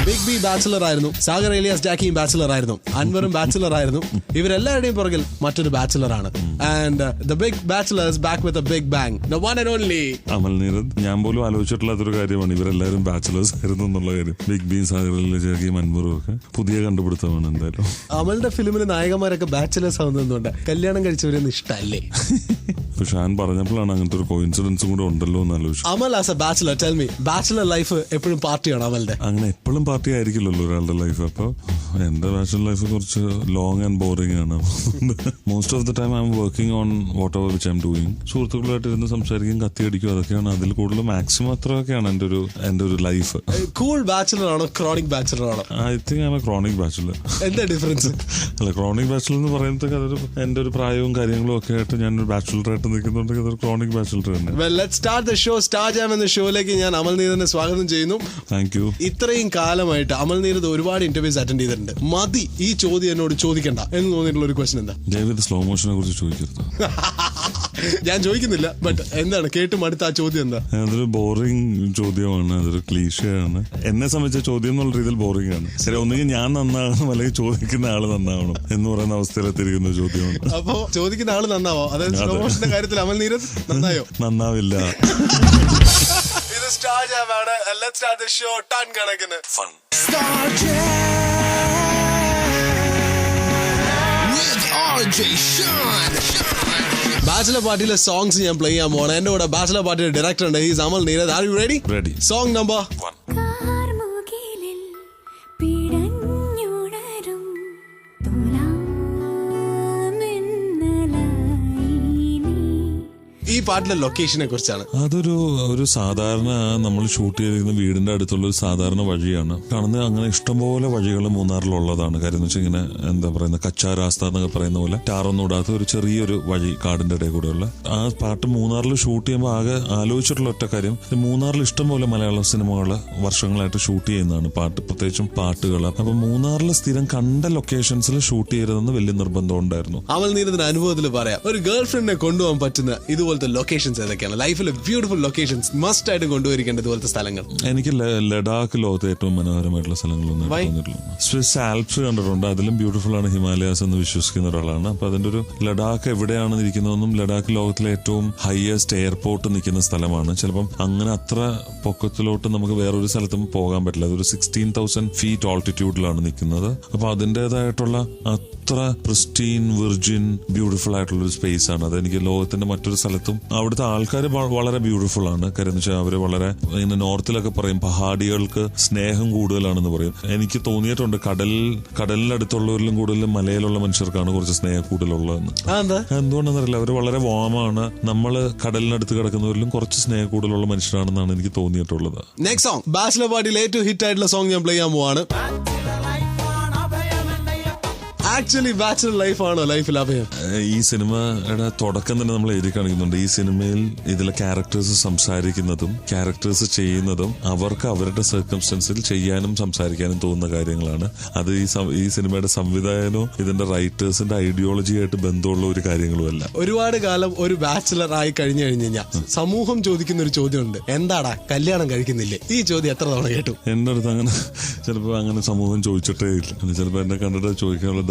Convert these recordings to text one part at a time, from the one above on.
Big B bachelor ആയിരുന്നു, Sagar alias ജാക്കിയും bachelor ആയിരുന്നു, അൻവറും bachelor ആയിരുന്നു. ഇവരെല്ലാവരുടെയും പുറകിൽ മറ്റൊരു ബാച്ചിലർ ആണ്. And the big bachelor is back with a big bang, the one and only Amal Neerad. ഞാൻ പോലും ആലോചിച്ചിട്ടുള്ളതൊരു കാര്യമാണ് ഇവരെല്ലാവരും ബാച്ചിലേഴ്സ് ആയിരുന്നു എന്നുള്ള കാര്യം. ബിഗ് ബി, സാഗർ ഏലിയാസ് ജാക്കിയും അൻവറും ഒക്കെ പുതിയ കണ്ടുപിടുത്തമാണ് എന്തായാലും. അമലിന്റെ ഫിലിമിൽ നായകന്മാരൊക്കെ ബാച്ചിലേഴ്സ് ആവുന്നതുകൊണ്ട് കല്യാണം കഴിച്ചവരൊന്നും ഇഷ്ടമല്ലേ? പക്ഷെ ഞാൻ പറഞ്ഞപ്പോഴാണ് അങ്ങനത്തെ ഒരു കോയിൻസിഡൻസും കൂടെ ഉണ്ടല്ലോ എന്ന് ആലോചിച്ചു. Amal as a bachelor, tell me, bachelor life എപ്പോഴും പാർട്ടിയാണ് അമലിന്റെ? അങ്ങനെ എപ്പോഴും പാർട്ടി ആയിരിക്കില്ലല്ലോ ഒരാളുടെ ലൈഫ്. അപ്പൊ എന്റെ ബാച്ചിലർ ലൈഫ് കുറച്ച് ലോങ് ആൻഡ് ബോറിംഗ് ആണ്. Most of the time I am working on whatever which I am doing. സുഹൃത്തുക്കളായിട്ട് ഇരുന്ന് സംസാരിക്കും, കത്തിയടിക്കും, അതൊക്കെയാണ്. അതിൽ കൂടുതൽ മാക്സിമം അത്രയൊക്കെയാണ് എന്റെ ഒരു ലൈഫ്. കൂൾ ബാച്ചിലർ ആണോ ക്രോണിക് ബാച്ചിലർ ആണോ? I think I M A chronic bachelor. എന്താ ഡിഫറൻസ്? അല്ല, ക്രോണിക് ബാച്ചിലർ എന്ന് പറയുന്നത് അതൊരു എന്റെ ഒരു പ്രായവും കാര്യങ്ങളും ഒക്കെ ആയിട്ട് ഞാനൊരു ബാച്ചിലറായിട്ട് നിൽക്കുന്നുണ്ടെങ്കിൽ അതൊരു ക്രോണിക് ബാച്ചിലർ തന്നെ. Well, let's start the show. Star jam എന്ന ഷോയിലേക്ക് ഞാൻ അമൽ നീരദിനെ സ്വാഗതം ചെയ്യുന്നു. Thank you. ഇത്രയും കാലമായിട്ട് അമൽ നീരദ് ഒരുപാട് ഇന്റർവ്യൂസ് അറ്റൻഡ് ചെയ്തിട്ടുണ്ട്. മതി ഈ ചോദ്യം എന്നോട് ചോദിക്കണ്ട എന്ന് തോന്നിയിട്ടുള്ള ഒരു ക്വസ്റ്റൻ എന്താ? ദയവേത് സ്ലോ മോഷനെ കുറിച്ച് ചോദിക്കരുത്. ഞാൻ ചോദിക്കുന്നില്ല, ബട്ട് എന്താണ് കേട്ട് മടുത്ത ആ ചോദ്യം എന്താ? അതൊരു ബോറിംഗ് ചോദ്യമാണ്, അതൊരു ക്ലീഷയാണ്. എന്നെ സംബന്ധിച്ച ചോദ്യം എന്നുള്ള രീതിയിൽ ബോറിംഗ് ആണ്. ശരി, ഒന്നുകിൽ ഞാൻ നന്നാകണം അല്ലെങ്കിൽ ചോദിക്കുന്ന ആള് നന്നാവണം എന്ന് പറയുന്ന അവസ്ഥയിലെത്തിരിക്കുന്ന ചോദ്യമാണ്. അപ്പൊ ചോദിക്കുന്ന ആള് നന്നാവോ? അതായത് സ്ലോ മോഷന്റെ കാര്യത്തിൽ അമൽ നീരദ് നന്നായോ? നന്നാവില്ല. ഇത് സ്റ്റാർ ജാം ആണ്. Let's start the show. Ton കണക്കിന് fun. Star Jam with RJ Sean. Bachelor പാർട്ടിയിലെ സോങ്സ് ഞാൻ പ്ലേ ചെയ്യാൻ പോകണം. എന്റെ കൂടെ ബാച്ചിലർ പാർട്ടിയുടെ ഡയറക്ടർ ഉണ്ട്. He's Amal Neerad. Are you ready? Ready. Song number 1. ഈ പാട്ടിലെ ലൊക്കേഷനെ കുറിച്ചാണ്. അതൊരു സാധാരണ നമ്മൾ ഷൂട്ട് ചെയ്തിരിക്കുന്ന വീടിന്റെ അടുത്തുള്ള ഒരു സാധാരണ വഴിയാണ് കാണുന്നത്. അങ്ങനെ ഇഷ്ടംപോലെ വഴികൾ മൂന്നാറിലുള്ളതാണ്. കാര്യം എന്ന് വെച്ചാൽ ഇങ്ങനെ എന്താ പറയുന്നത്, കച്ചാ രാസ്ത എന്നൊക്കെ പറയുന്ന പോലെ ടാറൊന്നും ഇടാത്ത ഒരു ചെറിയൊരു വഴി കാടിന്റെ ഇടയിൽ കൂടെയുള്ള. ആ പാട്ട് മൂന്നാറിൽ ഷൂട്ട് ചെയ്യുമ്പോൾ ആകെ ആലോചിച്ചിട്ടുള്ള ഒറ്റ കാര്യം, മൂന്നാറിൽ ഇഷ്ടംപോലെ മലയാളം സിനിമകൾ വർഷങ്ങളായിട്ട് ഷൂട്ട് ചെയ്യുന്നതാണ് പാട്ട്, പ്രത്യേകിച്ചും പാട്ടുകൾ. അപ്പൊ മൂന്നാറിൽ സ്ഥിരം കണ്ട ലൊക്കേഷൻസിൽ ഷൂട്ട് ചെയ്യരുതെന്ന് വലിയ നിർബന്ധം ഉണ്ടായിരുന്നു. അമൽ നീരദിന്റെ അനുഭവത്തിൽ പറയാം, ഒരു ഗേൾ ഫ്രണ്ടിനെ കൊണ്ടുപോകാൻ പറ്റുന്ന ഇതുപോലത്തെ ലൊക്കേഷൻസ് ഏതൊക്കെയാണ്? ലൈഫിലെ ബ്യൂട്ടിഫുൾ ലൊക്കേഷൻസ് മസ്റ്റ് ആയിട്ട് കൊണ്ടുവരിക്കേണ്ട ഇതുപോലത്തെ സ്ഥലങ്ങൾ. എനിക്ക് ലഡാക്ക് ലോകത്തെ ഏറ്റവും മനോഹരമായിട്ടുള്ള സ്ഥലങ്ങളൊന്നും തോന്നിയിട്ടുള്ളൂ. സ്വിസ് ആൽപ്സ് കണ്ടിട്ടുണ്ട്, അതിലും ബ്യൂട്ടിഫുൾ ആണ് ഹിമാലയാസ് എന്ന് വിശ്വസിക്കുന്ന ഒരാളാണ്. അപ്പൊ അതിന്റെ ഒരു ലഡാക്ക് എവിടെയാണ് ഇരിക്കുന്നതെന്നും, ലഡാക്ക് ലോകത്തിലെ ഏറ്റവും ഹയസ്റ്റ് എയർപോർട്ട് നിൽക്കുന്ന സ്ഥലമാണ്. ചിലപ്പം അങ്ങനെ അത്ര പൊക്കത്തിലോട്ട് നമുക്ക് വേറൊരു സ്ഥലത്തും പോകാൻ പറ്റില്ല. അതൊരു 16,000 ഫീറ്റ് ഓൾട്ടിറ്റ്യൂഡിലാണ് നിൽക്കുന്നത്. അപ്പൊ അതിൻ്റെതായിട്ടുള്ള അത്ര പ്രിസ്റ്റീൻ, വിർജിൻ, ബ്യൂട്ടിഫുൾ ആയിട്ടുള്ള ഒരു സ്പേസ് ആണ്. അതെനിക്ക് ലോകത്തിന്റെ മറ്റൊരു സ്ഥലത്തും. അവിടുത്തെ ആൾക്കാർ വളരെ ബ്യൂട്ടിഫുൾ ആണ്. കാര്യം എന്ന് വെച്ചാൽ അവര് വളരെ ഇങ്ങനെ നോർത്തിലൊക്കെ പറയും പഹാഡികൾക്ക് സ്നേഹം കൂടുതലാണെന്ന് പറയും. എനിക്ക് തോന്നിയിട്ടുണ്ട് കടലിനടുത്തുള്ളവരിലും കൂടുതലും മലയിലുള്ള മനുഷ്യർക്കാണ് കുറച്ച് സ്നേഹം കൂടുതലുള്ളതെന്ന്. എന്തുകൊണ്ടെന്നറിയില്ല, അവര് വളരെ വാമാണ്. നമ്മള് കടലിനടുത്ത് കിടക്കുന്നവരിലും കുറച്ച് സ്നേഹം കൂടുതലുള്ള മനുഷ്യരാണെന്നാണ് എനിക്ക് തോന്നിയിട്ടുള്ളത്. നെക്സ്റ്റ് സോങ് ബാച്ചിലർ പാർട്ടിയിൽ ഏറ്റവും ഹിറ്റ് ആയിട്ടുള്ള സോങ് ഞാൻ പ്ലേ ചെയ്യാൻ പോവാണ്. ആക്ച്വലി ബാച്ചിലർ ലൈഫ് ആണോ ലൈഫിൽ അഭയം? ഈ സിനിമയുടെ തുടക്കം തന്നെ നമ്മൾ എഴുതി കാണിക്കുന്നുണ്ട്. ഈ സിനിമയിൽ ഇതിലെ ക്യാരക്ടേഴ്സ് സംസാരിക്കുന്നതും ക്യാരക്ടേഴ്സ് ചെയ്യുന്നതും അവർക്ക് അവരുടെ സർക്കംസ്റ്റൻസിൽ ചെയ്യാനും സംസാരിക്കാനും തോന്നുന്ന കാര്യങ്ങളാണ്. അത് ഈ സിനിമയുടെ സംവിധായകനോ ഇതിന്റെ റൈറ്റേഴ്സിന്റെ ഐഡിയോളജി ആയിട്ട് ബന്ധമുള്ള ഒരു കാര്യങ്ങളുമല്ല. ഒരുപാട് കാലം ഒരു ബാച്ചിലർ ആയി കഴിഞ്ഞു കഴിഞ്ഞാൽ സമൂഹം ചോദിക്കുന്ന ഒരു ചോദ്യമുണ്ട്, എന്താടാ കല്യാണം കഴിക്കുന്നില്ലേ? ഈ ചോദ്യം എത്ര തവണ കേട്ടു? എന്റെ അടുത്ത് അങ്ങനെ ചിലപ്പോ അങ്ങനെ സമൂഹം ചോദിച്ചിട്ടേ ഇല്ല. ചിലപ്പോ എന്നെ കണ്ടിട്ട് ചോദിക്കാനുള്ള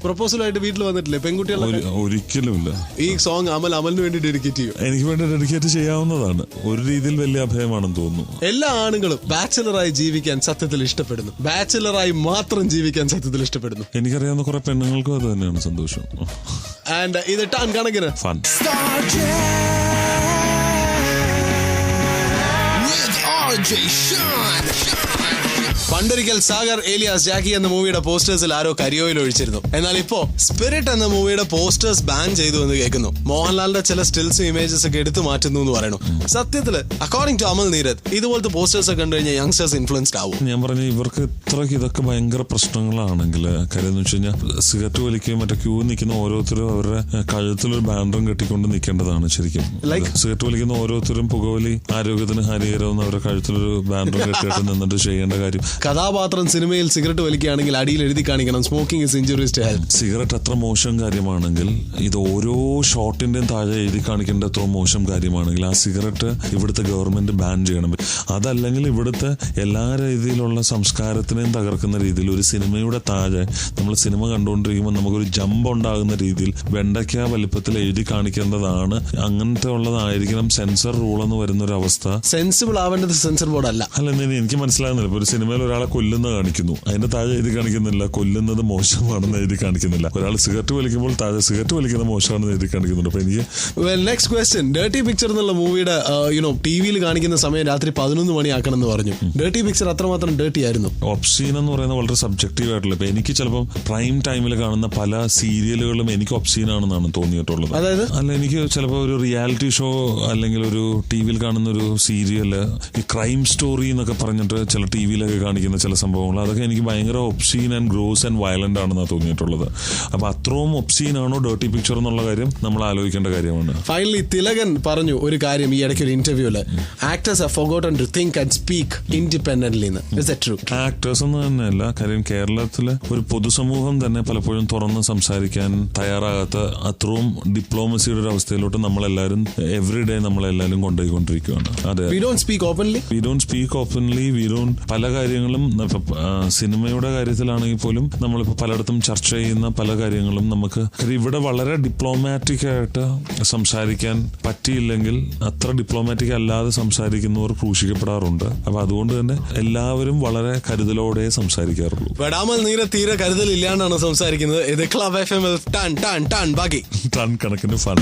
പ്രപ്പോസലായിട്ട് വീട്ടിൽ വന്നിട്ടില്ലേ പെൺകുട്ടികളെ? ഒരിക്കലുമില്ല. ഈ സോങ് അമലിന് വേണ്ടി ഡെഡിക്കേറ്റ് ചെയ്യും? എനിക്ക് വേണ്ടി ഡെഡിക്കേറ്റ് ചെയ്യാവുന്നതാണ്. ഒരു രീതിയിൽ വലിയ അഭയമാണെന്ന് തോന്നുന്നു. എല്ലാ ആണുങ്ങളും ബാച്ചിലറായി ജീവിക്കാൻ സത്യത്തിൽ ഇഷ്ടപ്പെടുന്നു, ബാച്ചിലറായി മാത്രം ജീവിക്കാൻ സത്യത്തിൽ ഇഷ്ടപ്പെടുന്നു. എനിക്കറിയാവുന്ന കുറെ പെണ്ണുങ്ങൾക്കും അത് തന്നെയാണ് സന്തോഷം. ആൻഡ് ഇത് ടൺ കണക്കിന് ഫൺ. പണ്ടൊരിക്കൽ സാഗർ ഏലിയാസ് ജാക്കി എന്ന മൂവിയുടെ പോസ്റ്റേഴ്സിൽ ആരോ കരിയോയിൽ ഒഴിച്ചിരുന്നു. എന്നാൽ ഇപ്പോ സ്പിരിറ്റ് എന്ന മൂവിയുടെ പോസ്റ്റേഴ്സ് ബാൻ ചെയ്തു എന്ന് കേൾക്കുന്നു. മോഹൻലാലിന്റെ ചില സ്റ്റിൽസും ഇമേജസ് ഒക്കെ എടുത്തു മാറ്റുന്നു എന്ന് പറയുന്നു. സത്യത്തില് അക്കോർഡിംഗ് ടു അമൽ നീരദ് ഇതുപോലത്തെ പോസ്റ്റേഴ്സ് ഒക്കെ കണ്ടു കഴിഞ്ഞാൽ യങ്സ്റ്റേഴ്സ് ഇൻഫ്ലുവൻസ്ഡ് ആവും. ഞാൻ പറഞ്ഞ ഇവർക്ക് ഇത്രയ്ക്ക് ഇതൊക്കെ ഭയങ്കര പ്രശ്നങ്ങളാണെങ്കിൽ കാര്യം എന്ന് വെച്ച് കഴിഞ്ഞാൽ സിഗരറ്റ് വലിക്കുകയും മറ്റേ ക്യൂ നിൽക്കുന്ന ഓരോരുത്തരും അവരുടെ കഴുത്തിലൊരു ബാൻഡറും കെട്ടിക്കൊണ്ട് നിൽക്കേണ്ടതാണ് ശരിക്കും. സിഗരറ്റ് വലിക്കുന്ന ഓരോരുത്തരും പുകവലി ആരോഗ്യത്തിന് ഹാനികരമെന്ന് അവരുടെ കഴുത്തിലൊരു ബാൻഡറും കെട്ടിയിട്ട് നിന്നിട്ട് ചെയ്യേണ്ട കാര്യം കഥാപാത്രം സിനിമയിൽ സിഗരറ്റ് വലിക്കുകയാണെങ്കിൽ അടിയിൽ എഴുതി കാണിക്കണം smoking is injuries to health. Cigarette അത്ര മോശം കാര്യമാണെങ്കിൽ ഇത് ഓരോ ഷോട്ടിന്റെയും താഴെ എഴുതി കാണിക്കേണ്ട അത്ര മോശം കാര്യമാണെങ്കിൽ ആ സിഗരറ്റ് ഇവിടുത്തെ ഗവൺമെന്റ് ബാൻ ചെയ്യണം. അതല്ലെങ്കിൽ ഇവിടുത്തെ എല്ലാ രീതിയിലുള്ള സംസ്കാരത്തിനെയും തകർക്കുന്ന രീതിയിൽ ഒരു സിനിമയുടെ താഴെ നമ്മൾ സിനിമ കണ്ടുകൊണ്ടിരിക്കുമ്പോൾ നമുക്കൊരു ജമ്പ് ഉണ്ടാകുന്ന രീതിയിൽ വെണ്ടയ്ക്ക വലിപ്പത്തിൽ എഴുതി കാണിക്കേണ്ടതാണ്. അങ്ങനത്തെ ഉള്ളതായിരിക്കണം സെൻസർ റൂൾ എന്ന് വരുന്ന ഒരു അവസ്ഥ. സെൻസിബിൾ ആവേണ്ടത് സെൻസർ ബോർഡ് അല്ല. എനിക്ക് മനസ്സിലാകുന്നില്ല. ഇപ്പൊ ഒരു സിനിമയിൽ ഒരാളെ കൊല്ലുന്ന കാണിക്കുന്നു, അതിന്റെ താഴെ എഴുതി കാണിക്കുന്നില്ല കൊല്ലുന്നത് മോശമാണെന്ന് എഴുതി കാണിക്കുന്നില്ല. ഒരാൾ സിഗരറ്റ് വലിക്കുമ്പോൾ താഴെ സിഗരറ്റ് വലിക്കുന്നത് മോശമാണെന്ന് എഴുതി കാണിക്കുന്നുണ്ട്. അപ്പൊ എനിക്ക് നെക്സ്റ്റ് ക്വസ്റ്റ്യൻ, ഡേർട്ടി പിക്ചർ എന്നുള്ള മൂവിയുടെ ടിവിയിൽ കാണിക്കുന്ന സമയം രാത്രി 11 മണിയാക്കണം എന്ന് പറഞ്ഞു. ഡേർട്ടി പിക്ചർ അത്രമാത്രം ഡേർട്ടി ആയിരുന്നു. ഒബ്സീൻ എന്ന് പറയുന്നത് വളരെ സബ്ജക്റ്റീവ് ആയിട്ടുള്ള. ഇപ്പൊ എനിക്ക് ചിലപ്പോൾ പ്രൈം ടൈമിൽ കാണുന്ന പല സീരിയലുകളും എനിക്ക് ഒബ്സീൻ ആണെന്നാണ് തോന്നിയിട്ടുള്ളത്. അതായത് അല്ല, എനിക്ക് ചിലപ്പോൾ ഒരു റിയാലിറ്റി ഷോ അല്ലെങ്കിൽ ഒരു ടിവിയിൽ കാണുന്ന ഒരു സീരിയല്, ഈ ക്രൈം സ്റ്റോറി എന്നൊക്കെ പറഞ്ഞിട്ട് ചില ടിവിയിലൊക്കെ കാണിക്കുന്ന ചില സംഭവങ്ങൾ, അതൊക്കെ എനിക്ക് ഭയങ്കര obscene and gross and violent ആണെന്നാണ് തോന്നിയിട്ടുള്ളത്. അപ്പൊ അത്രയും ഒബ്സീൻ ആണോ ഡേർട്ടി പിക്ചർ എന്നുള്ള കാര്യം നമ്മൾ ആലോചിക്കേണ്ട കാര്യമാണ്. ഫൈനലി തിലകൻ പറഞ്ഞു ഒരു കാര്യം ഈ ഇടയ്ക്ക് ഒരു ഇന്റർവ്യൂല്, actors have forgotten to think and speak independently. Is that true? Actors എന്ന് തന്നെയല്ല, കാര്യം കേരളത്തിലെ ഒരു പൊതുസമൂഹം തന്നെ പലപ്പോഴും തുറന്ന് സംസാരിക്കാൻ തയ്യാറാകാത്ത അത്രയും ഡിപ്ലോമസിയുടെ ഒരു അവസ്ഥയിലോട്ട് നമ്മളെല്ലാവരും എവറിഡേ നമ്മളെല്ലാവരും കൊണ്ടുപോയിക്കൊണ്ടിരിക്കുകയാണ്. അതെ, വി ഡോണ്ട് സ്പീക്ക് ഓപ്പൺലി. പല കാര്യങ്ങളും സിനിമയുടെ കാര്യത്തിലാണെങ്കിൽ പോലും നമ്മളിപ്പോൾ പലയിടത്തും ചർച്ച ചെയ്യുന്ന പല കാര്യങ്ങളും നമുക്ക് ഇവിടെ വളരെ ഡിപ്ലോമാറ്റിക് ആയിട്ട് സംസാരിക്കാൻ പറ്റിയില്ലെങ്കിൽ അത്ര ഡിപ്ലോമാറ്റിക് അല്ലാതെ സംസാരിക്കുന്നവർ ക്രൂശിക്കപ്പെടാറുണ്ട്. അപ്പൊ അതുകൊണ്ട് തന്നെ എല്ലാവരും വളരെ കരുതലോടെ സംസാരിക്കാറുള്ളൂ. വെടാമൽ നീരെ തീരെ കരുതലില്ലാണ്ടാണ് സംസാരിക്കുന്നത്. ഇത് ക്ലബ് FM ടൺ കണക്കിന് ഫൺ.